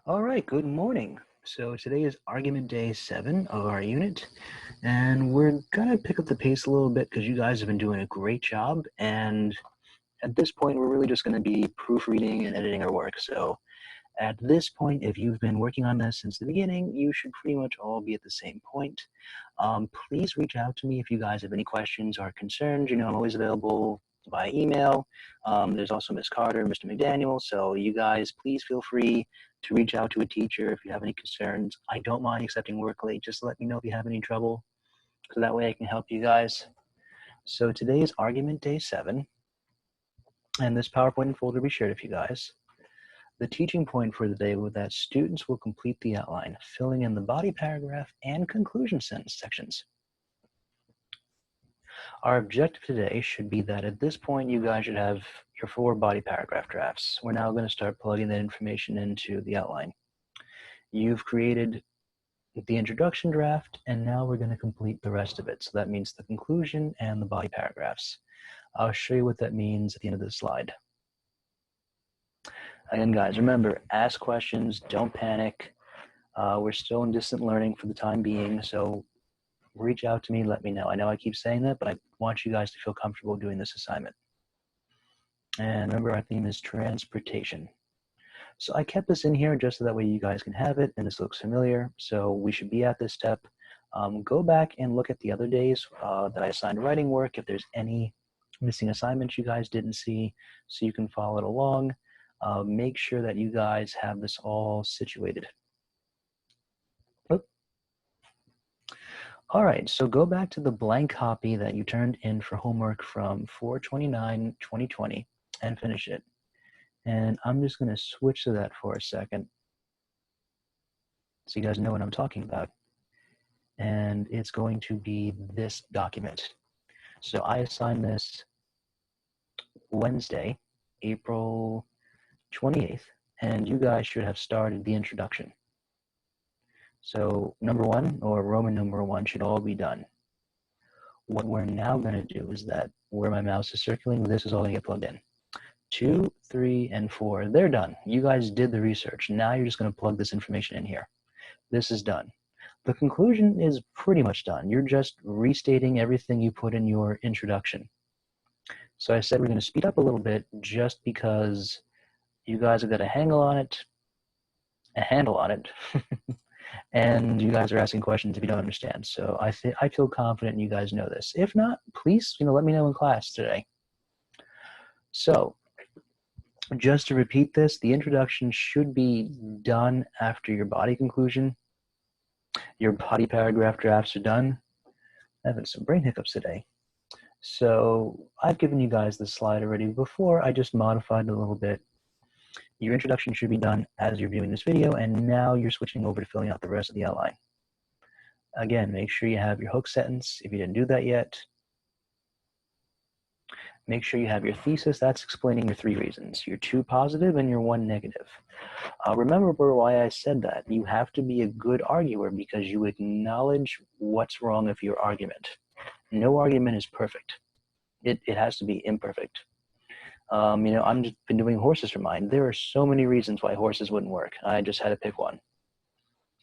All right, good morning. So today is argument day 7 of our unit, and we're gonna pick up the pace a little bit because you guys have been doing a great job. And at this point, we're really just gonna be proofreading and editing our work. So at this point, if you've been working on this since the beginning, you should pretty much all be at the same point. Please reach out to me if you guys have any questions or concerns. You know, I'm always available by email. There's also Ms. Carter, Mr. McDaniel. So you guys, please feel free to reach out to a teacher if you have any concerns. I don't mind accepting work late. Just let me know if you have any trouble, so that way I can help you guys. So today is argument day 7, and this PowerPoint folder will be shared with you guys. The teaching point for the day was that students will complete the outline, filling in the body paragraph and conclusion sentence sections. Our objective today should be that at this point, you guys should have your 4 body paragraph drafts. We're now going to start plugging that information into the outline. You've created the introduction draft, and now we're going to complete the rest of it. So that means the conclusion and the body paragraphs. I'll show you what that means at the end of this slide. Again, guys, remember, ask questions, don't panic. We're still in distant learning for the time being, so reach out to me, let me know. I know I keep saying that, but I want you guys to feel comfortable doing this assignment. And remember, our theme is transportation. So I kept this in here just so that way you guys can have it, and this looks familiar. So we should be at this step. Go back and look at the other days that I assigned writing work, if there's any missing assignments you guys didn't see, so you can follow it along. Make sure that you guys have this all situated. All right, so go back to the blank copy that you turned in for homework from 4/29/2020 and finish it. And I'm just going to switch to that for a second so you guys know what I'm talking about. And it's going to be this document. So I assigned this Wednesday, April 28th, and you guys should have started the introduction. So number 1, or Roman number 1, should all be done. What we're now going to do is that where my mouse is circling, this is all going to get plugged in. 2, 3, and 4, they're done. You guys did the research. Now you're just going to plug this information in here. This is done. The conclusion is pretty much done. You're just restating everything you put in your introduction. So I said we're going to speed up a little bit just because you guys have got a handle on it, and you guys are asking questions if you don't understand. So I feel confident you guys know this. If not, please, let me know in class today. So just to repeat this, the introduction should be done after your body conclusion. Your body paragraph drafts are done. I'm having some brain hiccups today. So I've given you guys this slide already before. I just modified it a little bit. Your introduction should be done as you're viewing this video, and now you're switching over to filling out the rest of the outline. Again, make sure you have your hook sentence if you didn't do that yet. Make sure you have your thesis. That's explaining your 3 reasons, your 2 positive and your 1 negative. Remember why I said that. You have to be a good arguer because you acknowledge what's wrong with your argument. No argument is perfect. It has to be imperfect. I've just been doing horses for mine. There are so many reasons why horses wouldn't work. I just had to pick one.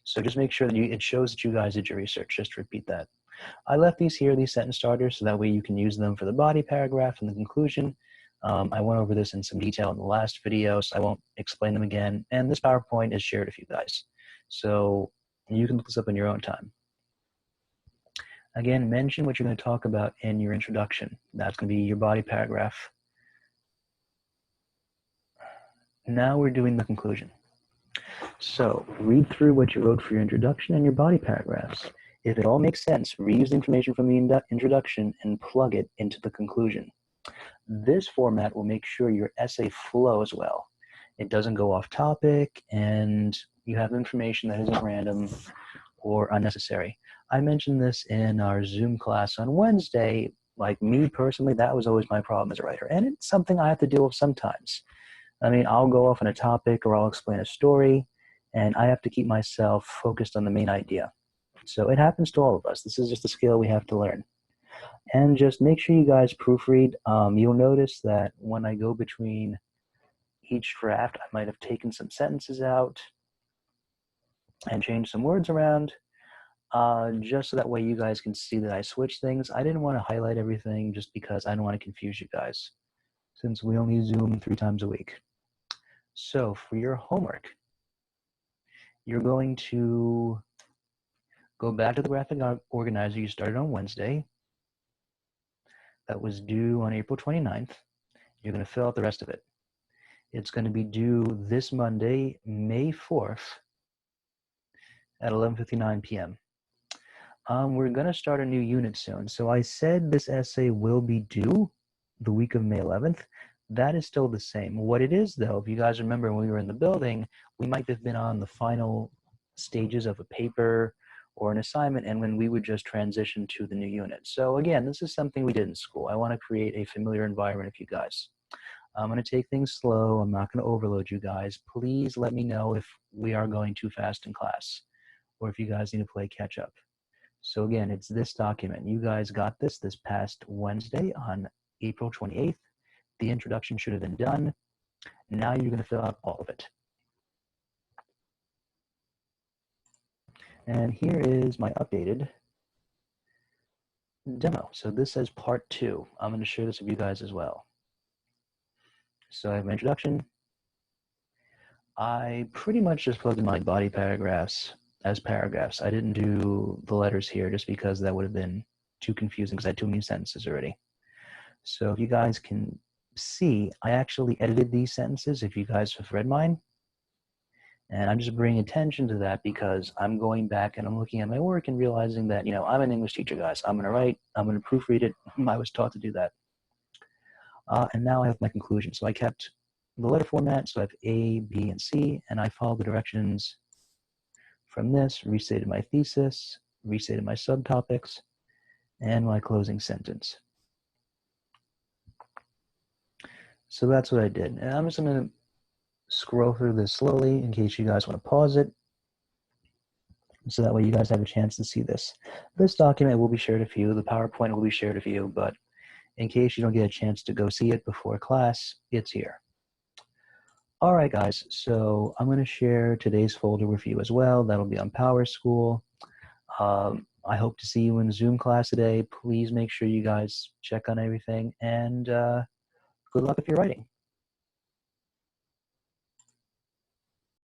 So just make sure that it shows that you guys did your research. Just to repeat that. I left these here, these sentence starters, so that way you can use them for the body paragraph and the conclusion. I went over this in some detail in the last video, so I won't explain them again. And this PowerPoint is shared with you guys. So you can look this up in your own time. Again, mention what you're going to talk about in your introduction. That's going to be your body paragraph. Now we're doing the conclusion. So read through what you wrote for your introduction and your body paragraphs. If it all makes sense, reuse the information from the introduction and plug it into the conclusion. This format will make sure your essay flows well. It doesn't go off topic, and you have information that isn't random or unnecessary. I mentioned this in our Zoom class on Wednesday. Like me personally, that was always my problem as a writer, and it's something I have to deal with sometimes. I'll go off on a topic or I'll explain a story, and I have to keep myself focused on the main idea. So it happens to all of us. This is just a skill we have to learn. And just make sure you guys proofread. You'll notice that when I go between each draft, I might have taken some sentences out. and change some words around, just so that way you guys can see that I switch things. I didn't want to highlight everything just because I don't want to confuse you guys, since we only Zoom 3 times a week. So for your homework, you're going to go back to the graphic organizer you started on Wednesday. That was due on April 29th. You're going to fill out the rest of it. It's going to be due this Monday, May 4th at 11:59 p.m. We're going to start a new unit soon. So I said this essay will be due the week of May 11th. That is still the same. What it is, though, if you guys remember when we were in the building, we might have been on the final stages of a paper or an assignment, and when we would just transition to the new unit. So again, this is something we did in school. I want to create a familiar environment for you guys. I'm going to take things slow. I'm not going to overload you guys. Please let me know if we are going too fast in class or if you guys need to play catch up. So again, it's this document. You guys got this past Wednesday on April 28th. The introduction should have been done. Now you're going to fill out all of it. And here is my updated demo. So this says part 2. I'm going to share this with you guys as well. So I have my introduction. I pretty much just plugged in my body paragraphs as paragraphs. I didn't do the letters here just because that would have been too confusing because I had too many sentences already. So if you guys can see, I actually edited these sentences if you guys have read mine. And I'm just bringing attention to that because I'm going back and I'm looking at my work and realizing that, you know, I'm an English teacher, guys. I'm going to write, I'm going to proofread it. I was taught to do that. And now I have my conclusion. So I kept the letter format. So I have A, B, and C, and I followed the directions from this, restated my thesis, restated my subtopics, and my closing sentence. So that's what I did. And I'm just going to scroll through this slowly in case you guys want to pause it. So that way you guys have a chance to see this. This document will be shared with you. The PowerPoint will be shared with you, but in case you don't get a chance to go see it before class, it's here. All right, guys, so I'm going to share today's folder with you as well. That'll be on PowerSchool. I hope to see you in Zoom class today. Please make sure you guys check on everything, and good luck with your writing.